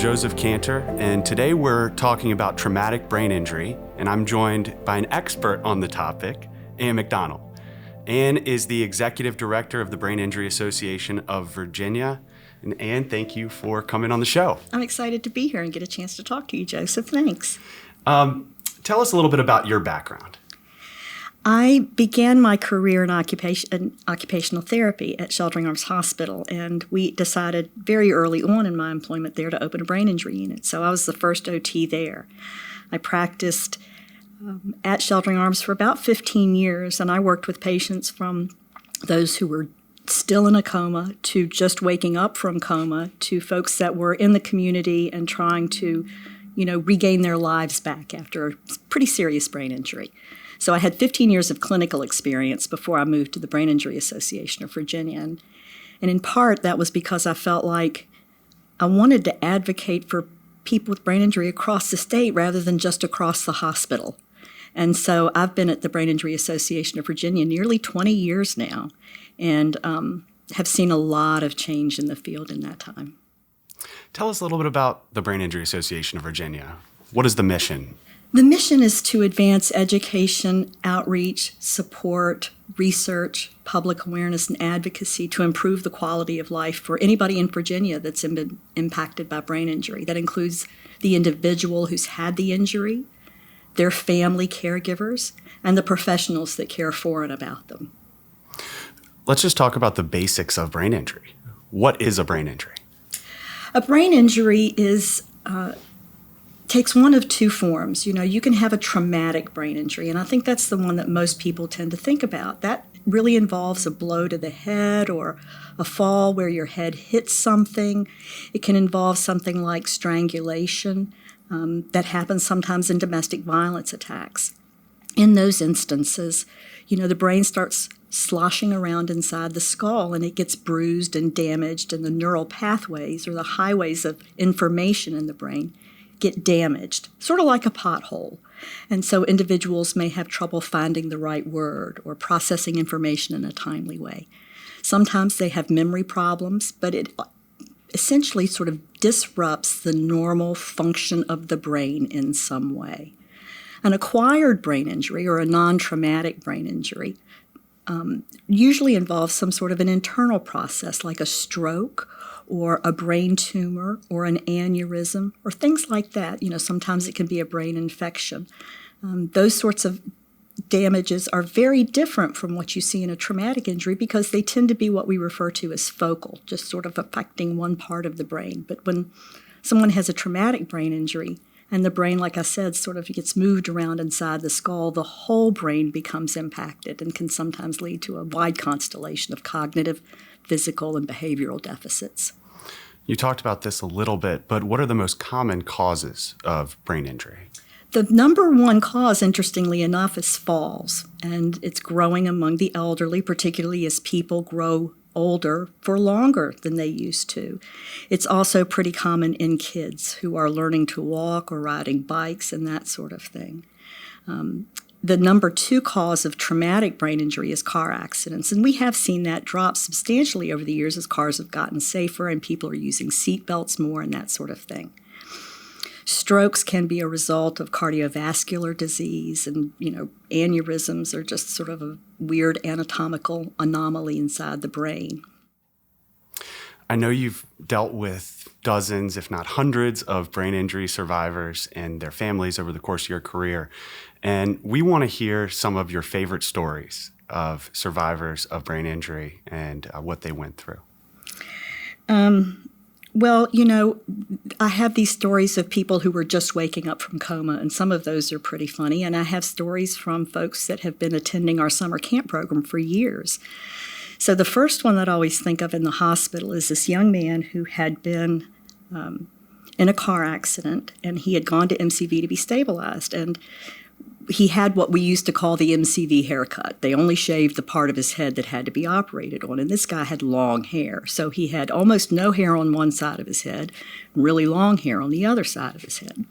Joseph Cantor, and today we're talking about traumatic brain injury, and I'm joined by an expert on the topic, Anne McDonnell. Anne is the Executive Director of the Brain Injury Association of Virginia. And Anne, thank you for coming on the show. I'm excited to be here and get a chance to talk to you, Joseph. Thanks. Tell us a little bit about your background. I began my career in occupational therapy at Sheltering Arms Hospital, and we decided very early on in my employment there to open a brain injury unit. So I was the first OT there. I practiced at Sheltering Arms for about 15 years, and I worked with patients from those who were still in a coma to just waking up from coma to folks that were in the community and trying to, regain their lives back after a pretty serious brain injury. So I had 15 years of clinical experience before I moved to the Brain Injury Association of Virginia. And in part, that was because I felt like I wanted to advocate for people with brain injury across the state rather than just across the hospital. And so I've been at the Brain Injury Association of Virginia nearly 20 years now and have seen a lot of change in the field in that time. Tell us a little bit about the Brain Injury Association of Virginia. What is the mission? The mission is to advance education, outreach, support, research, public awareness, and advocacy to improve the quality of life for anybody in Virginia that's been impacted by brain injury. That includes the individual who's had the injury, their family caregivers, and the professionals that care for and about them. Let's just talk about the basics of brain injury. What is a brain injury? A brain injury takes one of two forms. You can have a traumatic brain injury, and I think that's the one that most people tend to think about. That really involves a blow to the head or a fall where your head hits something. It can involve something like strangulation that happens sometimes in domestic violence attacks. In those instances, the brain starts sloshing around inside the skull, and it gets bruised and damaged, and the neural pathways or the highways of information in the brain get damaged, sort of like a pothole. And so individuals may have trouble finding the right word or processing information in a timely way. Sometimes they have memory problems, but it essentially sort of disrupts the normal function of the brain in some way. An acquired brain injury or a non-traumatic brain injury usually involves some sort of an internal process like a stroke or a brain tumor or an aneurysm or things like that. Sometimes it can be a brain infection. Those sorts of damages are very different from what you see in a traumatic injury because they tend to be what we refer to as focal, just sort of affecting one part of the brain. But when someone has a traumatic brain injury and the brain, like I said, sort of gets moved around inside the skull, the whole brain becomes impacted and can sometimes lead to a wide constellation of cognitive, physical, and behavioral deficits. You talked about this a little bit, but what are the most common causes of brain injury? The number one cause, interestingly enough, is falls, and it's growing among the elderly, particularly as people grow older for longer than they used to. It's also pretty common in kids who are learning to walk or riding bikes and that sort of thing. The number two cause of traumatic brain injury is car accidents, and we have seen that drop substantially over the years as cars have gotten safer and people are using seat belts more and that sort of thing. Strokes can be a result of cardiovascular disease, and aneurysms are just sort of a weird anatomical anomaly inside the brain. I know you've dealt with dozens, if not hundreds, of brain injury survivors and their families over the course of your career, and we want to hear some of your favorite stories of survivors of brain injury and what they went through. Well, I have these stories of people who were just waking up from coma, and some of those are pretty funny. And I have stories from folks that have been attending our summer camp program for years. So the first one that I always think of in the hospital is this young man who had been in a car accident, and he had gone to MCV to be stabilized. And he had what we used to call the MCV haircut. They only shaved the part of his head that had to be operated on, and this guy had long hair. So he had almost no hair on one side of his head, really long hair on the other side of his head.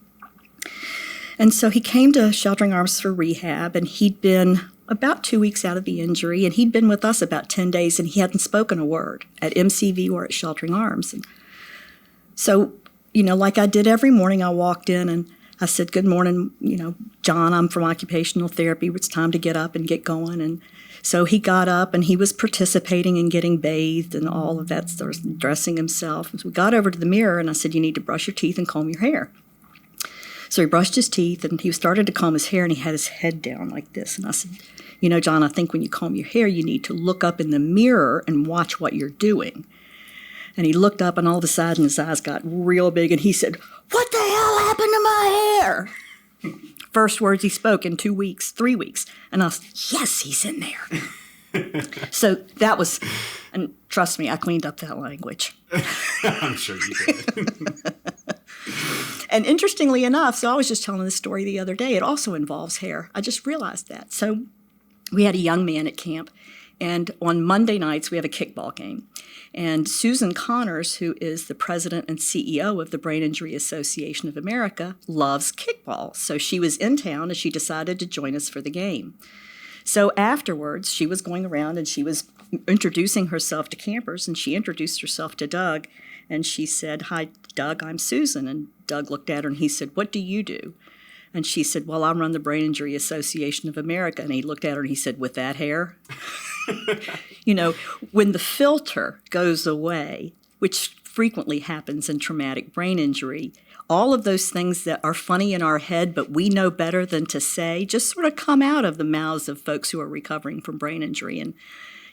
And so he came to Sheltering Arms for rehab, and he'd been about 2 weeks out of the injury, and he'd been with us about 10 days, and he hadn't spoken a word at MCV or at Sheltering Arms. And so like I did every morning, I walked in and I said, "Good morning, John, I'm from occupational therapy. It's time to get up and get going." And so he got up and he was participating in getting bathed and all of that, sort of dressing himself. And so we got over to the mirror and I said, "You need to brush your teeth and comb your hair." So he brushed his teeth and he started to comb his hair and he had his head down like this. And I said, "John, I think when you comb your hair, you need to look up in the mirror and watch what you're doing." And he looked up and all of a sudden his eyes got real big and he said, "What the hell happened to my hair?" First words he spoke in 2 weeks, 3 weeks. And I said, "Yes, he's in there." So that was, and trust me, I cleaned up that language. I'm sure you did. And interestingly enough, so I was just telling this story the other day, it also involves hair. I just realized that. So we had a young man at camp, and on Monday nights we have a kickball game. And Susan Connors, who is the president and CEO of the Brain Injury Association of America, loves kickball. So she was in town and she decided to join us for the game. So afterwards, she was going around and she was introducing herself to campers, and she introduced herself to Doug. And she said, "Hi, Doug, I'm Susan." And Doug looked at her and he said, "What do you do?" And she said, "Well, I run the Brain Injury Association of America." And he looked at her and he said, "With that hair?" When the filter goes away, which frequently happens in traumatic brain injury, all of those things that are funny in our head but we know better than to say just sort of come out of the mouths of folks who are recovering from brain injury. And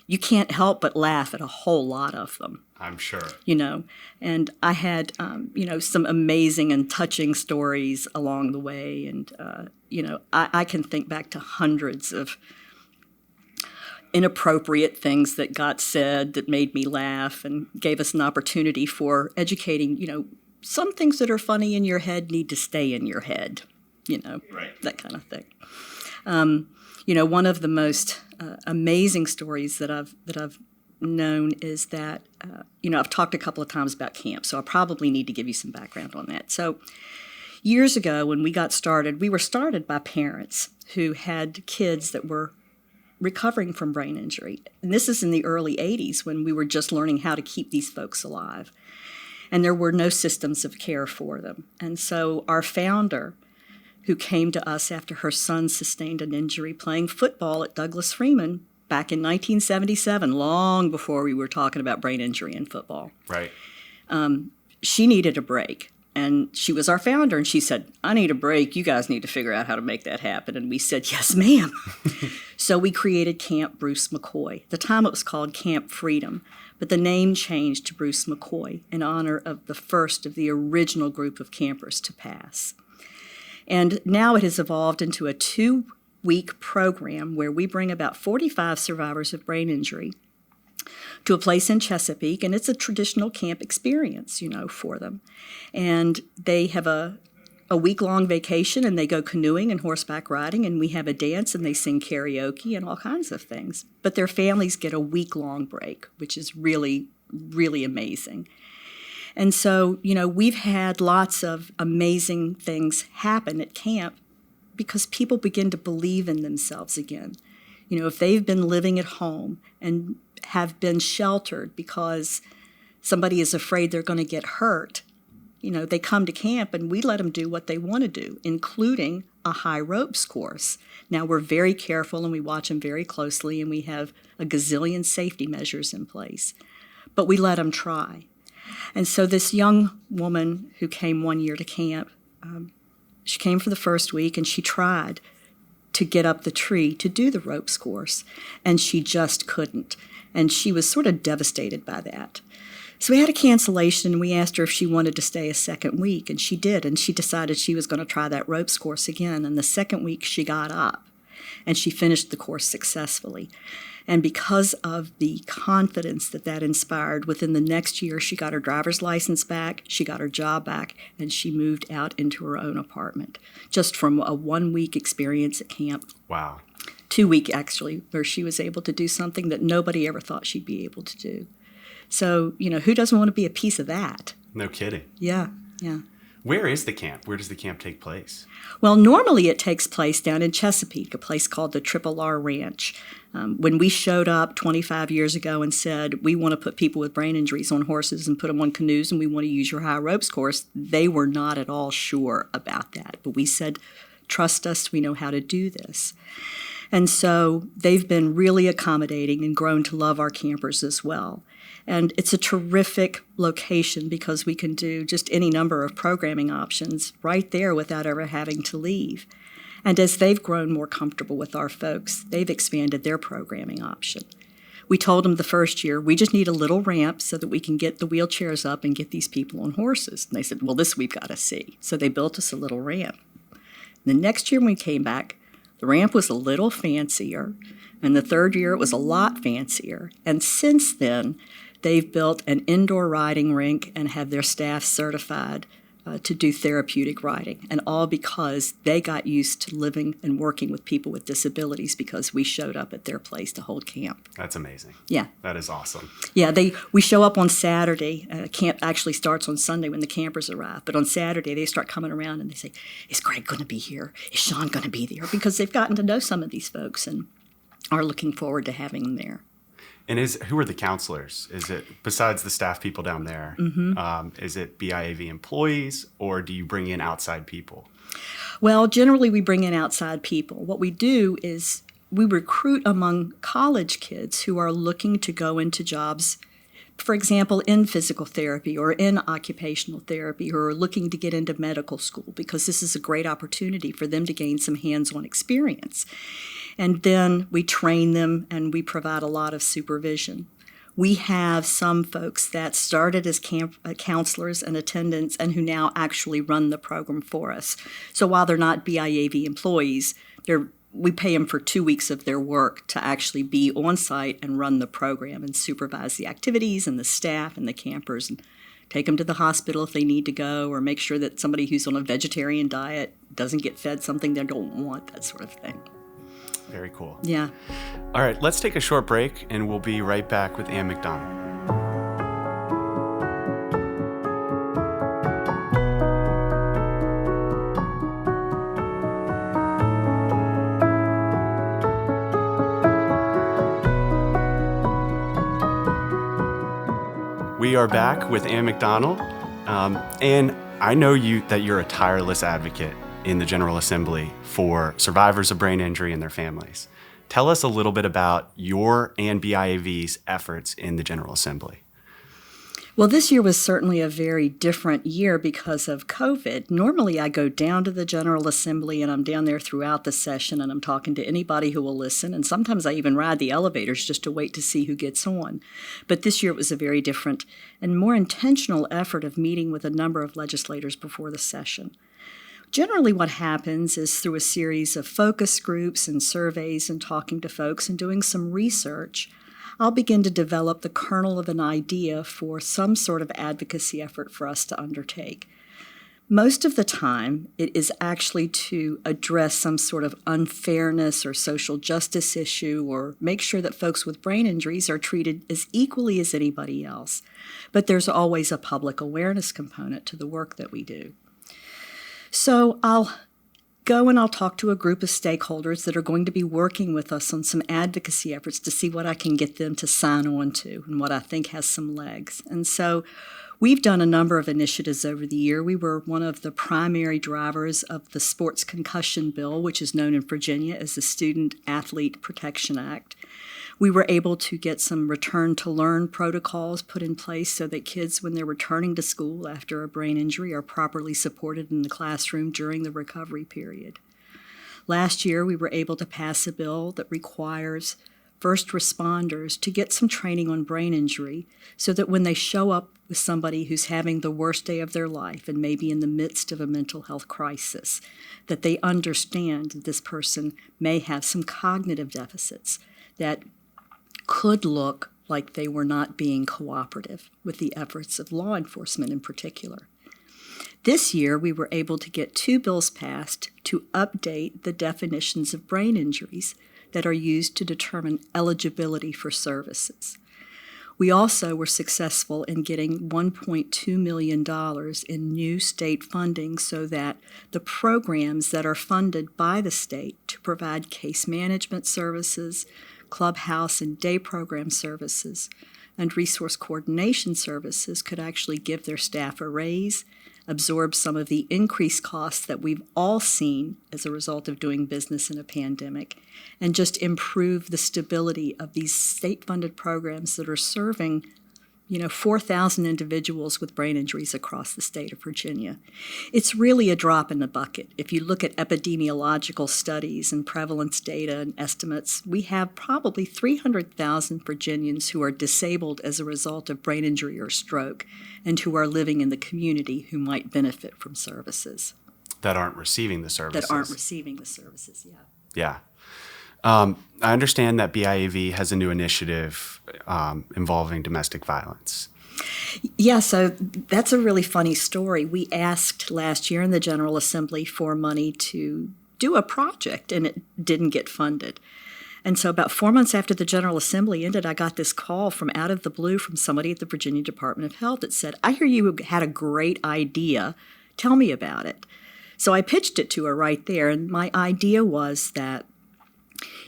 you can't help but laugh at a whole lot of them. I'm sure. And I had, some amazing and touching stories along the way. And, I can think back to hundreds of inappropriate things that got said that made me laugh and gave us an opportunity for educating, some things that are funny in your head need to stay in your head, Right. That kind of thing. One of the most amazing stories that I've known is that, I've talked a couple of times about camp, so I probably need to give you some background on that. So years ago when we got started, we were started by parents who had kids that were recovering from brain injury. And this is in the early 80s when we were just learning how to keep these folks alive. And there were no systems of care for them. And so our founder, who came to us after her son sustained an injury playing football at Douglas Freeman back in 1977, long before we were talking about brain injury in football. Right. She needed a break. And she was our founder, and she said, "I need a break. You guys need to figure out how to make that happen." And we said, "Yes, ma'am." So we created Camp Bruce McCoy. At the time it was called Camp Freedom, but the name changed to Bruce McCoy in honor of the first of the original group of campers to pass. And now it has evolved into a 2-week program where we bring about 45 survivors of brain injury to a place in Chesapeake, and it's a traditional camp experience, for them. And they have a week-long vacation, and they go canoeing and horseback riding, and we have a dance, and they sing karaoke and all kinds of things. But their families get a week-long break, which is really, really amazing. And so, we've had lots of amazing things happen at camp because people begin to believe in themselves again. If they've been living at home and have been sheltered because somebody is afraid they're going to get hurt, they come to camp and we let them do what they want to do, including a high ropes course. Now, we're very careful and we watch them very closely and we have a gazillion safety measures in place, but we let them try. And so this young woman who came one year to camp, she came for the first week and she tried to get up the tree to do the ropes course, and she just couldn't. And she was sort of devastated by that. So we had a cancellation, and we asked her if she wanted to stay a second week, and she did, and she decided she was going to try that ropes course again. And the second week she got up, and she finished the course successfully. And because of the confidence that inspired, within the next year she got her driver's license back, she got her job back, and she moved out into her own apartment, just from a 1-week experience at camp. Wow. 2-week, actually, where she was able to do something that nobody ever thought she'd be able to do. So, who doesn't want to be a piece of that? No kidding. Yeah. Where is the camp? Where does the camp take place? Well, normally it takes place down in Chesapeake, a place called the Triple R Ranch. When we showed up 25 years ago and said, we want to put people with brain injuries on horses and put them on canoes and we want to use your high ropes course, they were not at all sure about that. But we said, trust us, we know how to do this. And so they've been really accommodating and grown to love our campers as well. And it's a terrific location because we can do just any number of programming options right there without ever having to leave. And as they've grown more comfortable with our folks, they've expanded their programming option. We told them the first year, we just need a little ramp so that we can get the wheelchairs up and get these people on horses. And they said, well, this we've got to see. So they built us a little ramp. The next year when we came back, the ramp was a little fancier, and the third year it was a lot fancier. And since then, they've built an indoor riding rink and have their staff certified to do therapeutic riding, and all because they got used to living and working with people with disabilities because we showed up at their place to hold camp. That's amazing. Yeah. That is awesome. Yeah, we show up on Saturday. Camp actually starts on Sunday when the campers arrive, but on Saturday they start coming around and they say, is Greg going to be here? Is Sean going to be there? Because they've gotten to know some of these folks and are looking forward to having them there. And who are the counselors? Is it, besides the staff people down there, is it BIAV employees, or do you bring in outside people? Well, generally we bring in outside people. What we do is we recruit among college kids who are looking to go into jobs, for example, in physical therapy or in occupational therapy, or are looking to get into medical school, because this is a great opportunity for them to gain some hands-on experience. And then we train them and we provide a lot of supervision. We have some folks that started as counselors and attendants and who now actually run the program for us. So while they're not BIAV employees, we pay them for 2 weeks of their work to actually be on site and run the program and supervise the activities and the staff and the campers and take them to the hospital if they need to go, or make sure that somebody who's on a vegetarian diet doesn't get fed something they don't want, that sort of thing. Very cool. Yeah. All right, let's take a short break, and we'll be right back with Anne McDonnell. We are back with Anne McDonnell, and I know that you're a tireless advocate in the General Assembly for survivors of brain injury and their families. Tell us a little bit about your and BIAV's efforts in the General Assembly. Well, this year was certainly a very different year because of COVID. Normally, I go down to the General Assembly and I'm down there throughout the session and I'm talking to anybody who will listen. And sometimes I even ride the elevators just to wait to see who gets on. But this year it was a very different and more intentional effort of meeting with a number of legislators before the session. Generally, what happens is through a series of focus groups and surveys and talking to folks and doing some research, I'll begin to develop the kernel of an idea for some sort of advocacy effort for us to undertake. Most of the time, it is actually to address some sort of unfairness or social justice issue, or make sure that folks with brain injuries are treated as equally as anybody else. But there's always a public awareness component to the work that we do. So I'll go and I'll talk to a group of stakeholders that are going to be working with us on some advocacy efforts to see what I can get them to sign on to and what I think has some legs. And so we've done a number of initiatives over the year. We were one of the primary drivers of the Sports Concussion Bill, which is known in Virginia as the Student Athlete Protection Act. We were able to get some return-to-learn protocols put in place so that kids, when they're returning to school after a brain injury, are properly supported in the classroom during the recovery period. Last year, we were able to pass a bill that requires first responders to get some training on brain injury so that when they show up with somebody who's having the worst day of their life and maybe in the midst of a mental health crisis, that they understand that this person may have some cognitive deficits that could look like they were not being cooperative with the efforts of law enforcement in particular. This year, we were able to get 2 bills passed to update the definitions of brain injuries that are used to determine eligibility for services. We also were successful in getting $1.2 million in new state funding so that the programs that are funded by the state to provide case management services, clubhouse and day program services, and resource coordination services could actually give their staff a raise, absorb some of the increased costs that we've all seen as a result of doing business in a pandemic, and just improve the stability of these state-funded programs that are serving 4,000 individuals with brain injuries across the state of Virginia. It's really a drop in the bucket. If you look at epidemiological studies and prevalence data and estimates, we have probably 300,000 Virginians who are disabled as a result of brain injury or stroke and who are living in the community who might benefit from services. That aren't receiving the services. Yeah. Yeah. I understand that BIAV has a new initiative involving domestic violence. Yeah, so that's a really funny story. We asked last year in the General Assembly for money to do a project, and it didn't get funded. And so about 4 months after the General Assembly ended, I got this call from out of the blue from somebody at the Virginia Department of Health that said, "I hear you had a great idea. Tell me about it." So I pitched it to her right there, and my idea was that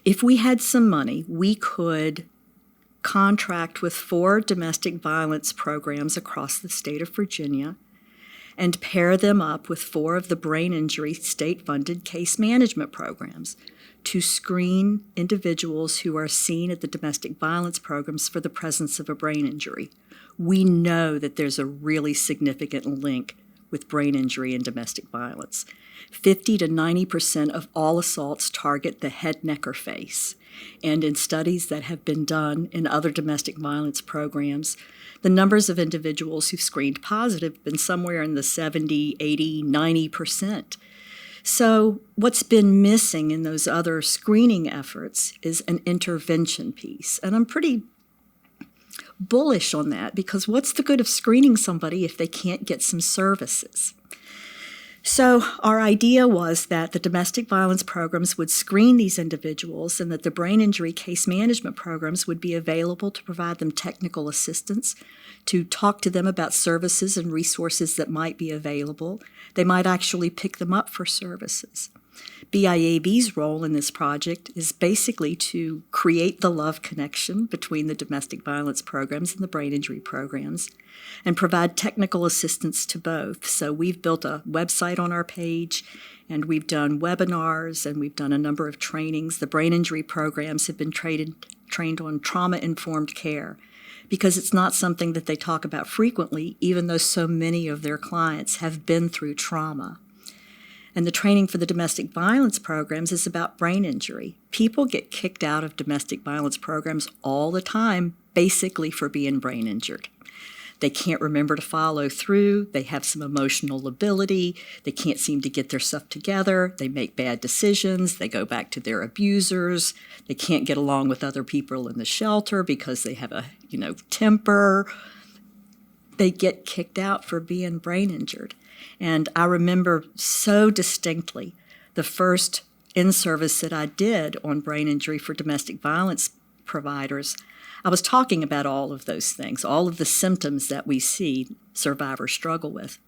if we had some money, we could contract with 4 domestic violence programs across the state of Virginia and pair them up with 4 of the brain injury state-funded case management programs to screen individuals who are seen at the domestic violence programs for the presence of a brain injury. We know that there's a really significant link with brain injury and domestic violence. 50 to 90% of all assaults target the head, neck, or face. And in studies that have been done in other domestic violence programs, the numbers of individuals who've screened positive have been somewhere in the 70, 80, 90%. So what's been missing in those other screening efforts is an intervention piece. And I'm pretty bullish on that, because what's the good of screening somebody if they can't get some services? So our idea was that the domestic violence programs would screen these individuals and that the brain injury case management programs would be available to provide them technical assistance, to talk to them about services and resources that might be available. They might actually pick them up for services. BIAB's role in this project is basically to create the love connection between the domestic violence programs and the brain injury programs and provide technical assistance to both. So we've built a website on our page, and we've done webinars, and we've done a number of trainings. The brain injury programs have been trained on trauma-informed care, because it's not something that they talk about frequently, even though so many of their clients have been through trauma. And the training for the domestic violence programs is about brain injury. People get kicked out of domestic violence programs all the time, basically for being brain injured. They can't remember to follow through. They have some emotional lability. They can't seem to get their stuff together. They make bad decisions. They go back to their abusers. They can't get along with other people in the shelter because they have a, temper. They get kicked out for being brain injured. And I remember so distinctly the first in-service that I did on brain injury for domestic violence providers. I was talking about all of those things, all of the symptoms that we see survivors struggle with.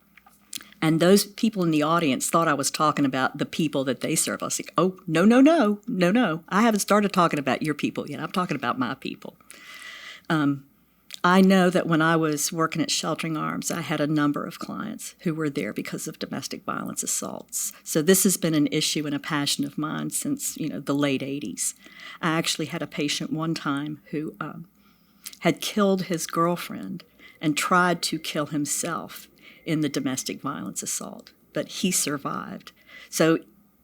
And those people in the audience thought I was talking about the people that they serve. I was like, oh, no. I haven't started talking about your people yet. I'm talking about my people. I know that when I was working at Sheltering Arms, I had a number of clients who were there because of domestic violence assaults. So this has been an issue and a passion of mine since, the late 80s. I actually had a patient one time who had killed his girlfriend and tried to kill himself in the domestic violence assault, but he survived. So,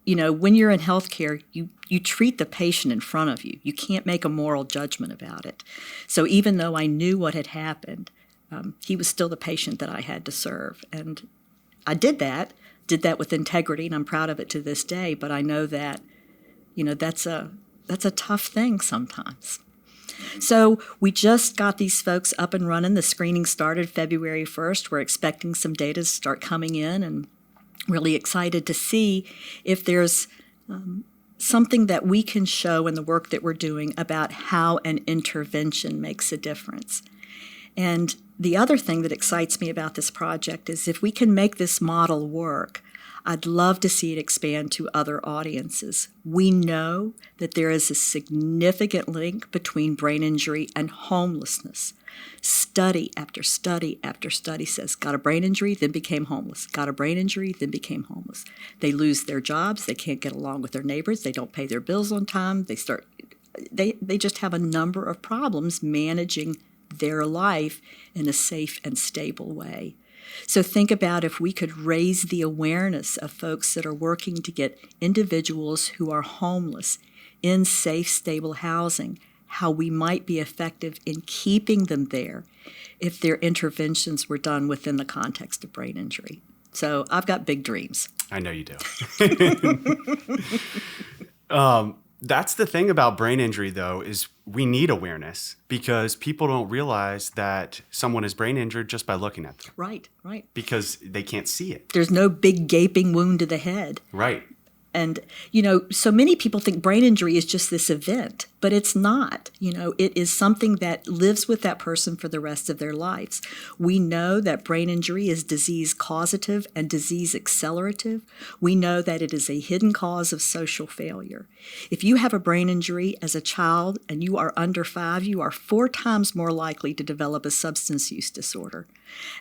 when you're in healthcare, you treat the patient in front of you. You can't make a moral judgment about it. So even though I knew what had happened, he was still the patient that I had to serve. And I did that with integrity, and I'm proud of it to this day. But I know that, that's a tough thing sometimes. So we just got these folks up and running. The screening started February 1st. We're expecting some data to start coming in, and really excited to see if there's something that we can show in the work that we're doing about how an intervention makes a difference. And the other thing that excites me about this project is if we can make this model work, I'd love to see it expand to other audiences. We know that there is a significant link between brain injury and homelessness. Study after study after study says, got a brain injury, then became homeless. Got a brain injury, then became homeless. They lose their jobs. They can't get along with their neighbors. They don't pay their bills on time. They just have a number of problems managing their life in a safe and stable way. So think about if we could raise the awareness of folks that are working to get individuals who are homeless in safe, stable housing, how we might be effective in keeping them there if their interventions were done within the context of brain injury. So I've got big dreams. I know you do. That's the thing about brain injury, though, is we need awareness because people don't realize that someone is brain injured just by looking at them. Right. Because they can't see it. There's no big gaping wound to the head. Right. And, so many people think brain injury is just this event, but it's not. It is something that lives with that person for the rest of their lives. We know that brain injury is disease causative and disease accelerative. We know that it is a hidden cause of social failure. If you have a brain injury as a child and you are under 5, you are 4 times more likely to develop a substance use disorder.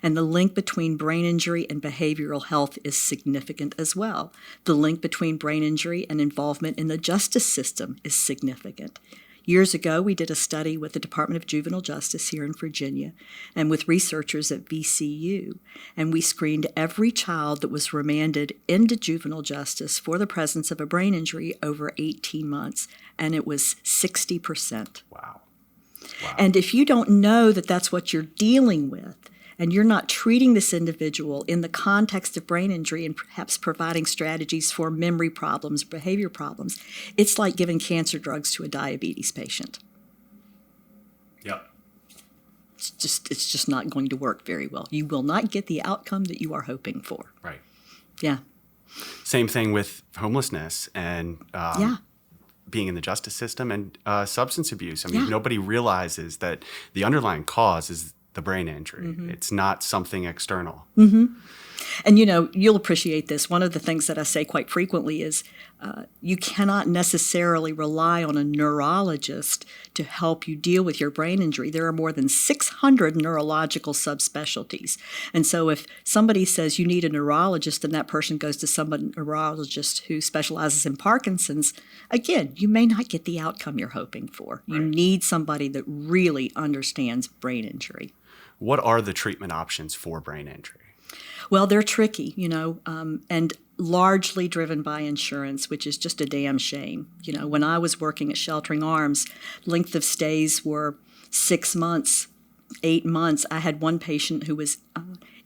And the link between brain injury and behavioral health is significant as well. The link between brain injury and involvement in the justice system is significant. Years ago, we did a study with the Department of Juvenile Justice here in Virginia and with researchers at VCU, and we screened every child that was remanded into juvenile justice for the presence of a brain injury over 18 months, and it was 60%. Wow. And if you don't know that that's what you're dealing with, and you're not treating this individual in the context of brain injury and perhaps providing strategies for memory problems, behavior problems, it's like giving cancer drugs to a diabetes patient. Yep. It's just not going to work very well. You will not get the outcome that you are hoping for. Right. Yeah. Same thing with homelessness and being in the justice system and substance abuse. I mean, nobody realizes that the underlying cause is the brain injury. Mm-hmm. It's not something external. Mm-hmm. And, you'll appreciate this. One of the things that I say quite frequently is you cannot necessarily rely on a neurologist to help you deal with your brain injury. There are more than 600 neurological subspecialties. And so if somebody says you need a neurologist and that person goes to some neurologist who specializes in Parkinson's, again, you may not get the outcome you're hoping for. Right. You need somebody that really understands brain injury. What are the treatment options for brain injury? Well, they're tricky, and largely driven by insurance, which is just a damn shame. When I was working at Sheltering Arms, length of stays were 6 months, 8 months. I had one patient who was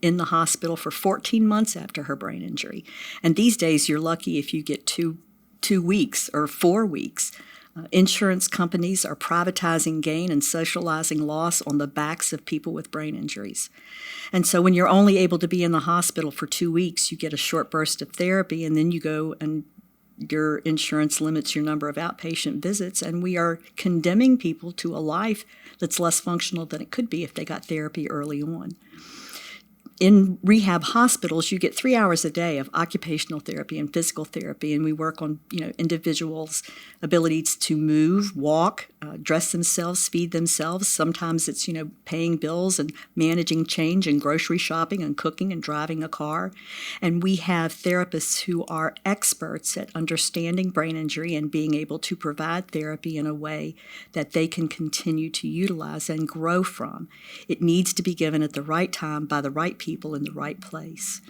in the hospital for 14 months after her brain injury. And these days, you're lucky if you get two weeks or 4 weeks. Insurance companies are privatizing gain and socializing loss on the backs of people with brain injuries. And so when you're only able to be in the hospital for 2 weeks, you get a short burst of therapy, and then you go and your insurance limits your number of outpatient visits, and we are condemning people to a life that's less functional than it could be if they got therapy early on. In rehab hospitals, you get 3 hours a day of occupational therapy and physical therapy, and we work on individuals' abilities to move, walk, dress themselves, feed themselves. Sometimes it's paying bills and managing change and grocery shopping and cooking and driving a car. And we have therapists who are experts at understanding brain injury and being able to provide therapy in a way that they can continue to utilize and grow from. It needs to be given at the right time by the right people in the right place.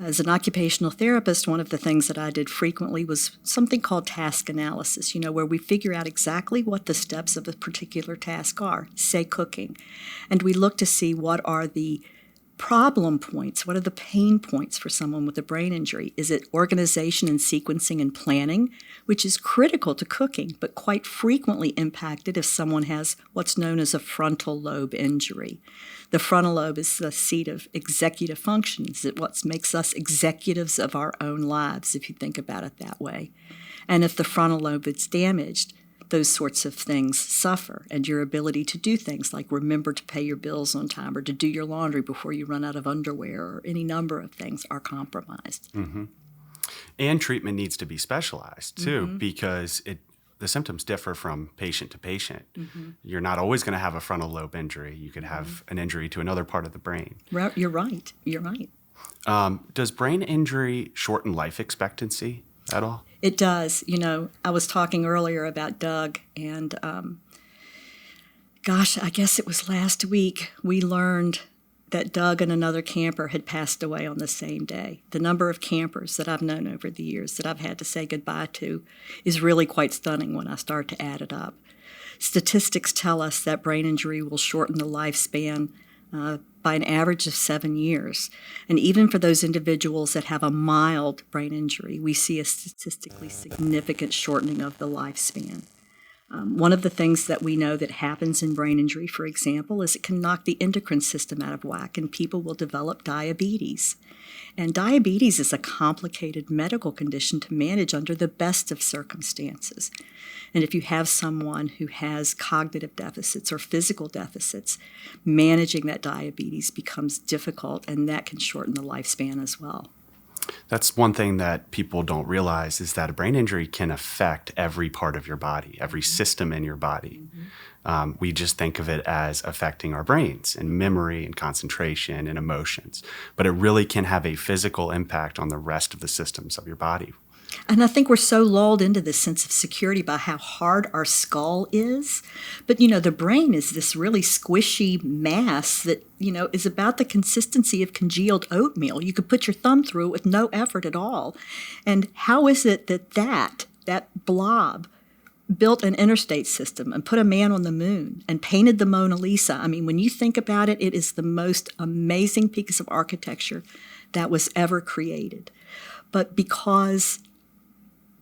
As an occupational therapist, one of the things that I did frequently was something called task analysis, where we figure out exactly what the steps of a particular task are, say cooking. And we look to see what are the problem points, what are the pain points for someone with a brain injury? Is it organization and sequencing and planning, which is critical to cooking, but quite frequently impacted if someone has what's known as a frontal lobe injury. The frontal lobe is the seat of executive functions. It's what makes us executives of our own lives, if you think about it that way. And if the frontal lobe is damaged, those sorts of things suffer, and your ability to do things like remember to pay your bills on time or to do your laundry before you run out of underwear or any number of things are compromised. Mm-hmm. And treatment needs to be specialized too, because the symptoms differ from patient to patient. You're not always going to have a frontal lobe injury. You could have an injury to another part of the brain. You're right. You're right. Does brain injury shorten life expectancy at all? It does. I was talking earlier about Doug, and I guess it was last week we learned that Doug and another camper had passed away on the same day. The number of campers that I've known over the years that I've had to say goodbye to is really quite stunning when I start to add it up. Statistics tell us that brain injury will shorten the lifespan by an average of 7 years. And even for those individuals that have a mild brain injury, we see a statistically significant shortening of the lifespan. One of the things that we know that happens in brain injury, for example, is it can knock the endocrine system out of whack and people will develop diabetes. And diabetes is a complicated medical condition to manage under the best of circumstances. And if you have someone who has cognitive deficits or physical deficits, managing that diabetes becomes difficult, and that can shorten the lifespan as well. That's one thing that people don't realize is that a brain injury can affect every part of your body, every system in your body. We just think of it as affecting our brains and memory and concentration and emotions, but it really can have a physical impact on the rest of the systems of your body. And I think we're so lulled into this sense of security by how hard our skull is. But, the brain is this really squishy mass that, is about the consistency of congealed oatmeal. You could put your thumb through it with no effort at all. And how is it that blob built an interstate system and put a man on the moon and painted the Mona Lisa? I mean, when you think about it, it is the most amazing piece of architecture that was ever created. But because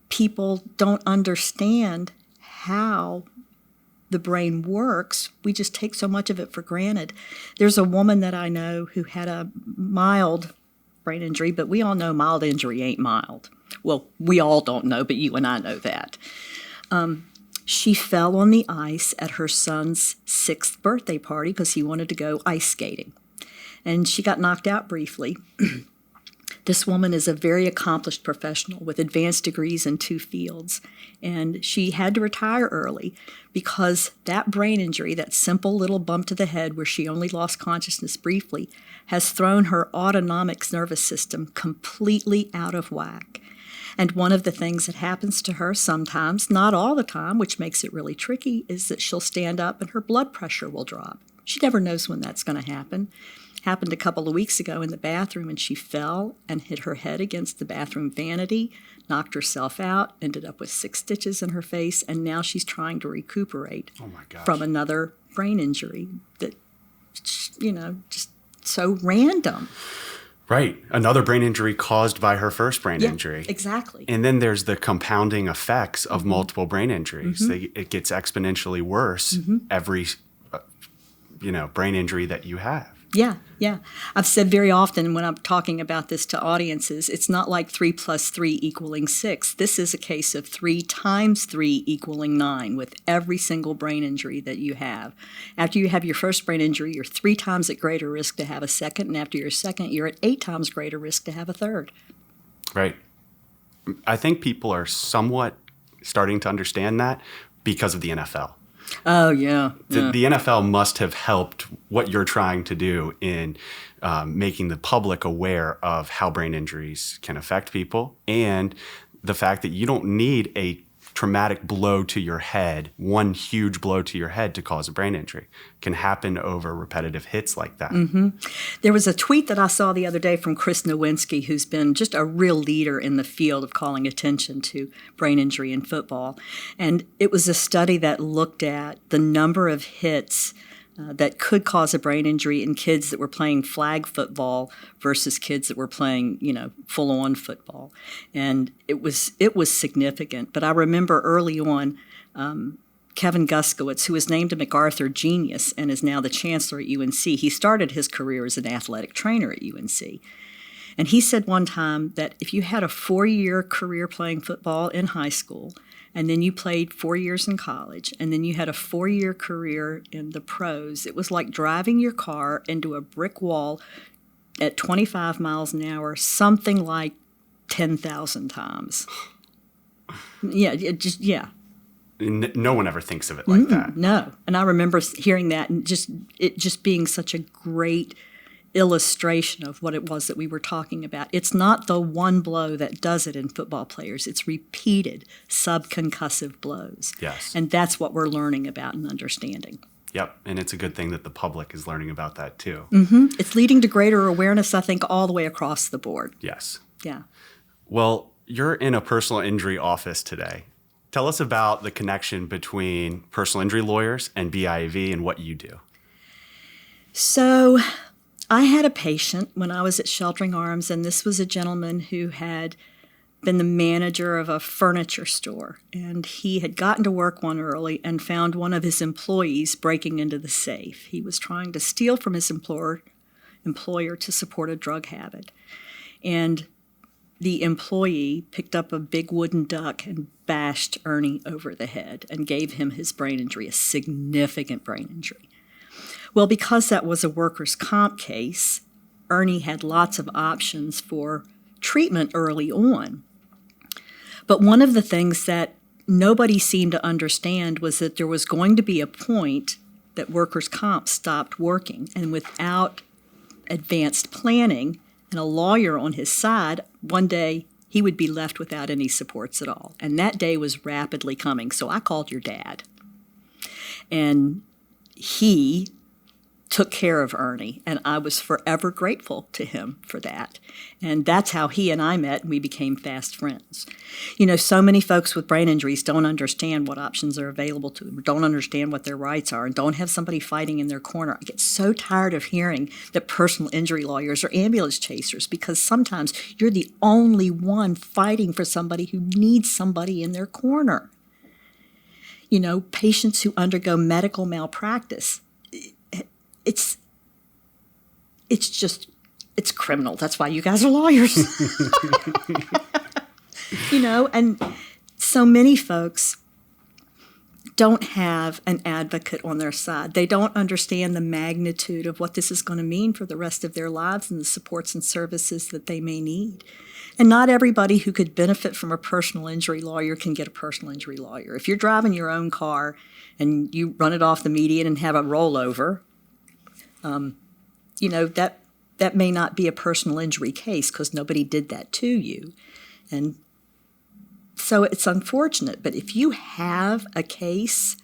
people don't understand how the brain works, we just take so much of it for granted. There's a woman that I know who had a mild brain injury, but we all know mild injury ain't mild. Well, we all don't know, but you and I know that. She fell on the ice at her son's 6th birthday party because he wanted to go ice skating. And she got knocked out briefly. This woman is a very accomplished professional with advanced degrees in 2 fields, and she had to retire early because that brain injury, that simple little bump to the head where she only lost consciousness briefly, has thrown her autonomic nervous system completely out of whack. And one of the things that happens to her sometimes, not all the time, which makes it really tricky, is that she'll stand up and her blood pressure will drop. She never knows when that's going to happen. Happened a couple of weeks ago in the bathroom, and she fell and hit her head against the bathroom vanity, knocked herself out, ended up with 6 stitches in her face, and now she's trying to recuperate from another brain injury that, just so random. Right. Another brain injury caused by her first brain injury. Exactly. And then there's the compounding effects of multiple brain injuries. It gets exponentially worse every, brain injury that you have. Yeah. I've said very often when I'm talking about this to audiences, it's not like 3 + 3 = 6. This is a case of 3 × 3 = 9 with every single brain injury that you have. After you have your first brain injury, you're 3 times at greater risk to have a second, and after your second, you're at 8 times greater risk to have a third. Right. I think people are somewhat starting to understand that because of the NFL. Oh, yeah. The NFL must have helped what you're trying to do in making the public aware of how brain injuries can affect people, and the fact that you don't need a traumatic blow to your head, one huge blow to your head to cause a brain injury. It can happen over repetitive hits like that. There was a tweet that I saw the other day from Chris Nowinski, who's been just a real leader in the field of calling attention to brain injury in football. And it was a study that looked at the number of hits that could cause a brain injury in kids that were playing flag football versus kids that were playing, full-on football. And it was significant. But I remember early on, Kevin Guskowitz, who was named a MacArthur Genius and is now the chancellor at UNC, he started his career as an athletic trainer at UNC. And he said one time that if you had a 4-year career playing football in high school, and then you played 4 years in college, and then you had a 4-year career in the pros, it was like driving your car into a brick wall at 25 miles an hour, something like 10,000 times. Yeah, yeah. No one ever thinks of it like that. No. And I remember hearing that and it just being such a great illustration of what it was that we were talking about. It's not the one blow that does it in football players. It's repeated subconcussive blows. Yes. And that's what we're learning about and understanding. Yep. And it's a good thing that the public is learning about that too. Mm-hmm. It's leading to greater awareness, I think, all the way across the board. Yes. Yeah. Well, you're in a personal injury office today. Tell us about the connection between personal injury lawyers and BIAV and what you do. So I had a patient when I was at Sheltering Arms, and this was a gentleman who had been the manager of a furniture store. And he had gotten to work one early and found one of his employees breaking into the safe. He was trying to steal from his employer to support a drug habit. And the employee picked up a big wooden duck and bashed Ernie over the head and gave him his brain injury, a significant brain injury. Well, because that was a workers' comp case, Ernie had lots of options for treatment early on. But one of the things that nobody seemed to understand was that there was going to be a point that workers' comp stopped working, and without advanced planning and a lawyer on his side, one day he would be left without any supports at all. And that day was rapidly coming. So I called your dad. And he took care of Ernie, and I was forever grateful to him for that. And that's how he and I met, and we became fast friends. You know, so many folks with brain injuries don't understand what options are available to them, don't understand what their rights are, and don't have somebody fighting in their corner. I get so tired of hearing that personal injury lawyers are ambulance chasers, because sometimes you're the only one fighting for somebody who needs somebody in their corner. You know, patients who undergo medical malpractice, it's criminal. That's why you guys are lawyers. You know, and so many folks don't have an advocate on their side. They don't understand the magnitude of what this is going to mean for the rest of their lives and the supports and services that they may need. And not everybody who could benefit from a personal injury lawyer can get a personal injury lawyer. If you're driving your own car and you run it off the median and have a rollover, you know, that may not be a personal injury case because nobody did that to you. And so it's unfortunate. But if you have a case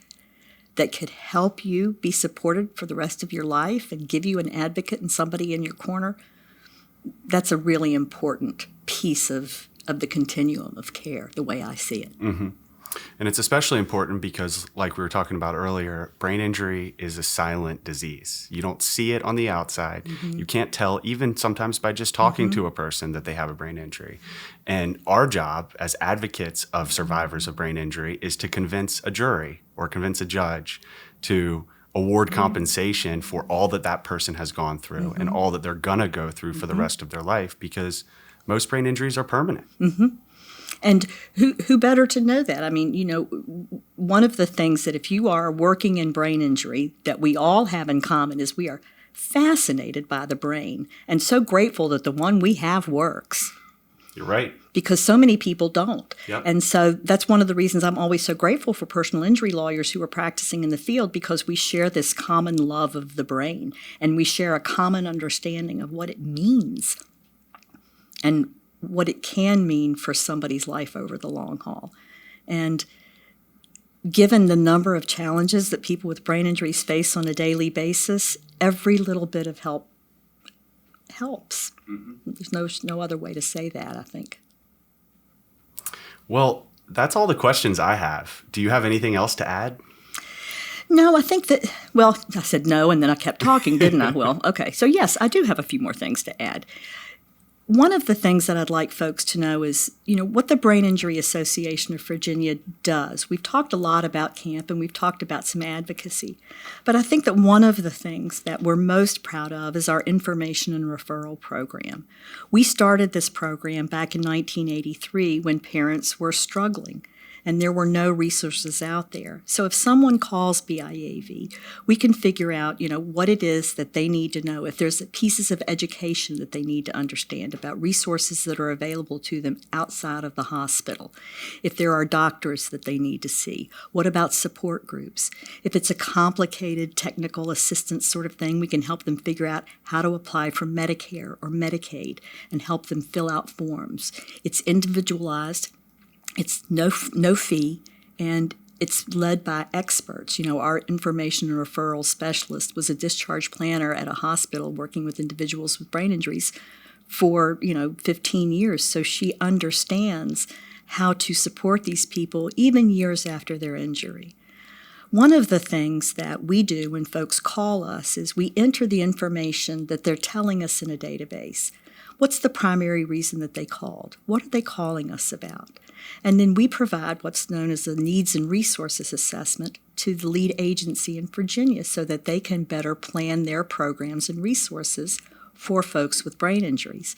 that could help you be supported for the rest of your life and give you an advocate and somebody in your corner, that's a really important piece of the continuum of care, the way I see it. Mm-hmm. And it's especially important because, like we were talking about earlier, brain injury is a silent disease. You don't see it on the outside. Mm-hmm. You can't tell, even sometimes by just talking to a person, that they have a brain injury. And our job as advocates of survivors of brain injury is to convince a jury or convince a judge to award compensation for all that person has gone through and all that they're going to go through for the rest of their life, because most brain injuries are permanent. Mm-hmm. And who better to know that? I mean, you know, one of the things that if you are working in brain injury that we all have in common is we are fascinated by the brain and so grateful that the one we have works. You're right. Because so many people don't. Yep. And so that's one of the reasons I'm always so grateful for personal injury lawyers who are practicing in the field, because we share this common love of the brain and we share a common understanding of what it means and what it can mean for somebody's life over the long haul. And given the number of challenges that people with brain injuries face on a daily basis, every little bit of help helps. Mm-hmm. There's no other way to say that, I think. Well, that's all the questions I have. Do you have anything else to add? No, I think that, well, I said no, and then I kept talking, didn't I? Well, okay. So yes, I do have a few more things to add. one of the things that I'd like folks to know is, what the Brain Injury Association of Virginia does. We've talked a lot about CAMP and we've talked about some advocacy, but I think that one of the things that we're most proud of is our information and referral program. We started this program back in 1983 when parents were struggling and there were no resources out there. So if someone calls BIAV, we can figure out, what it is that they need to know, if there's pieces of education that they need to understand about resources that are available to them outside of the hospital, if there are doctors that they need to see, what about support groups? If it's a complicated technical assistance sort of thing, we can help them figure out how to apply for Medicare or Medicaid and help them fill out forms. It's individualized. It's no fee, and it's led by experts. Our information and referral specialist was a discharge planner at a hospital working with individuals with brain injuries for, 15 years. So she understands how to support these people even years after their injury. One of the things that we do when folks call us is we enter the information that they're telling us in a database. What's the primary reason that they called? What are they calling us about? And then we provide what's known as a needs and resources assessment to the lead agency in Virginia so that they can better plan their programs and resources for folks with brain injuries.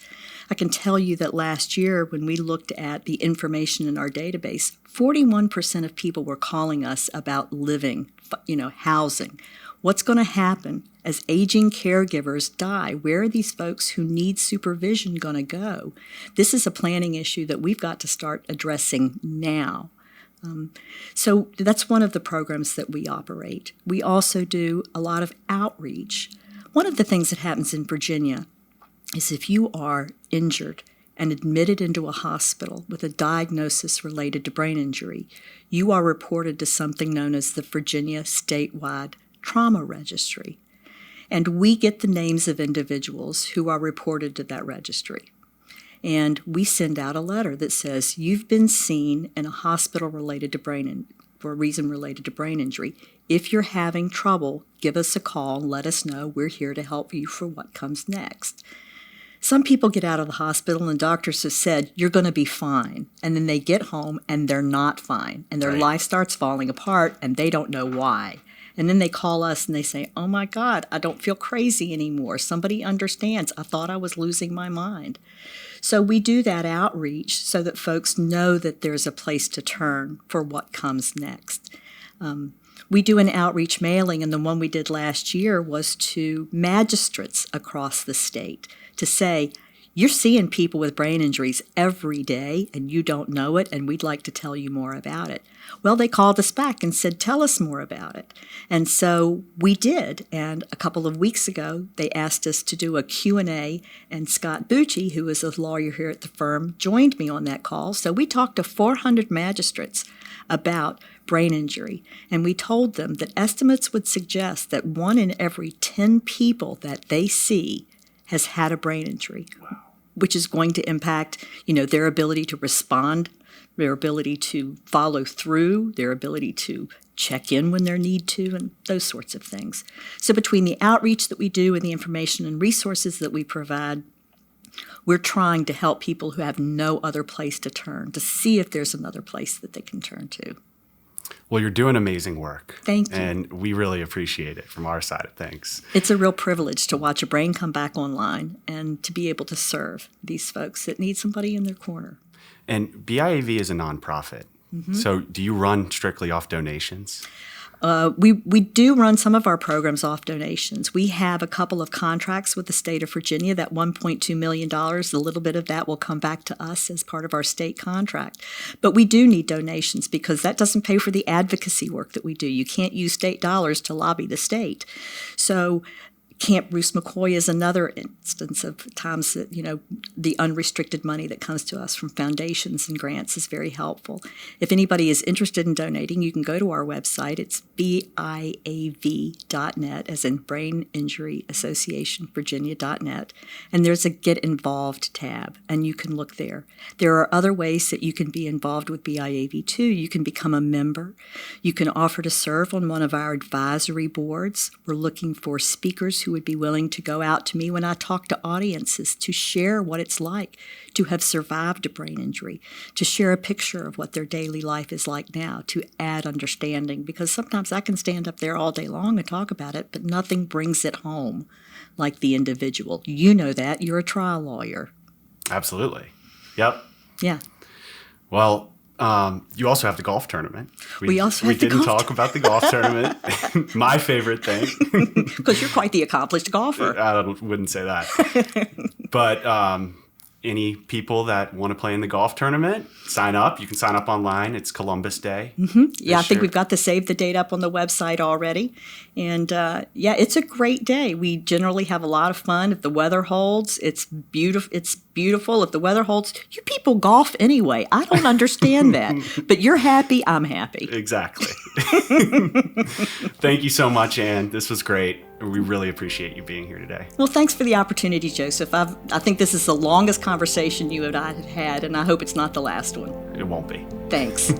I can tell you that last year when we looked at the information in our database, 41% of people were calling us about living, housing. What's going to happen as aging caregivers die? Where are these folks who need supervision going to go? This is a planning issue that we've got to start addressing now. So that's one of the programs that we operate. We also do a lot of outreach. One of the things that happens in Virginia is if you are injured and admitted into a hospital with a diagnosis related to brain injury, you are reported to something known as the Virginia Statewide Trauma Registry. And we get the names of individuals who are reported to that registry. And we send out a letter that says, you've been seen in a hospital related to for a reason related to brain injury. If you're having trouble, give us a call and let us know. We're here to help you for what comes next. Some people get out of the hospital and doctors have said, you're going to be fine. And then they get home and they're not fine. And their life starts falling apart and they don't know why. And then they call us and they say, oh my God, I don't feel crazy anymore. Somebody understands. I thought I was losing my mind. So we do that outreach so that folks know that there's a place to turn for what comes next. We do an outreach mailing, and the one we did last year was to magistrates across the state to say, you're seeing people with brain injuries every day and you don't know it, and we'd like to tell you more about it. Well, they called us back and said, tell us more about it. And so we did. And a couple of weeks ago, they asked us to do a Q&A, and Scott Bucci, who is a lawyer here at the firm, joined me on that call. So we talked to 400 magistrates about brain injury, and we told them that estimates would suggest that 1 in every 10 people that they see has had a brain injury, which is going to impact, their ability to respond, their ability to follow through, their ability to check in when they need to, and those sorts of things. So between the outreach that we do and the information and resources that we provide, we're trying to help people who have no other place to turn, to see if there's another place that they can turn to. Well, you're doing amazing work. Thank you. And we really appreciate it from our side of things. It's a real privilege to watch a brain come back online and to be able to serve these folks that need somebody in their corner. And BIAV is a nonprofit. Mm-hmm. So do you run strictly off donations? We do run some of our programs off donations. We have a couple of contracts with the state of Virginia. That $1.2 million, a little bit of that will come back to us as part of our state contract. But we do need donations because that doesn't pay for the advocacy work that we do. You can't use state dollars to lobby the state. So Camp Bruce McCoy is another instance of times that, the unrestricted money that comes to us from foundations and grants is very helpful. If anybody is interested in donating, you can go to our website. It's BIAV.net, as in Brain Injury Association Virginia.net. And there's a Get Involved tab, and you can look there. There are other ways that you can be involved with BIAV too. You can become a member. You can offer to serve on one of our advisory boards. We're looking for speakers who who would be willing to go out to me when I talk to audiences to share what it's like to have survived a brain injury, to share a picture of what their daily life is like now, to add understanding. Because sometimes I can stand up there all day long and talk about it, but nothing brings it home like the individual. You know that. You're a trial lawyer. Absolutely. Yep. Yeah. Well, you also have the golf tournament. We didn't talk about the golf tournament. My favorite thing. Because you're quite the accomplished golfer. Wouldn't say that. But any people that want to play in the golf tournament, sign up. You can sign up online. It's Columbus Day. Mm-hmm. Yeah, I think we've got the save the date up on the website already. And it's a great day. We generally have a lot of fun. If the weather holds, it's beautiful. It's beautiful. If the weather holds, you people golf anyway. I don't understand that. But you're happy, I'm happy. Exactly. Thank you so much, Anne. This was great. We really appreciate you being here today. Well, thanks for the opportunity, Joseph. I think this is the longest conversation you and I have had, and I hope it's not the last one. It won't be. Thanks.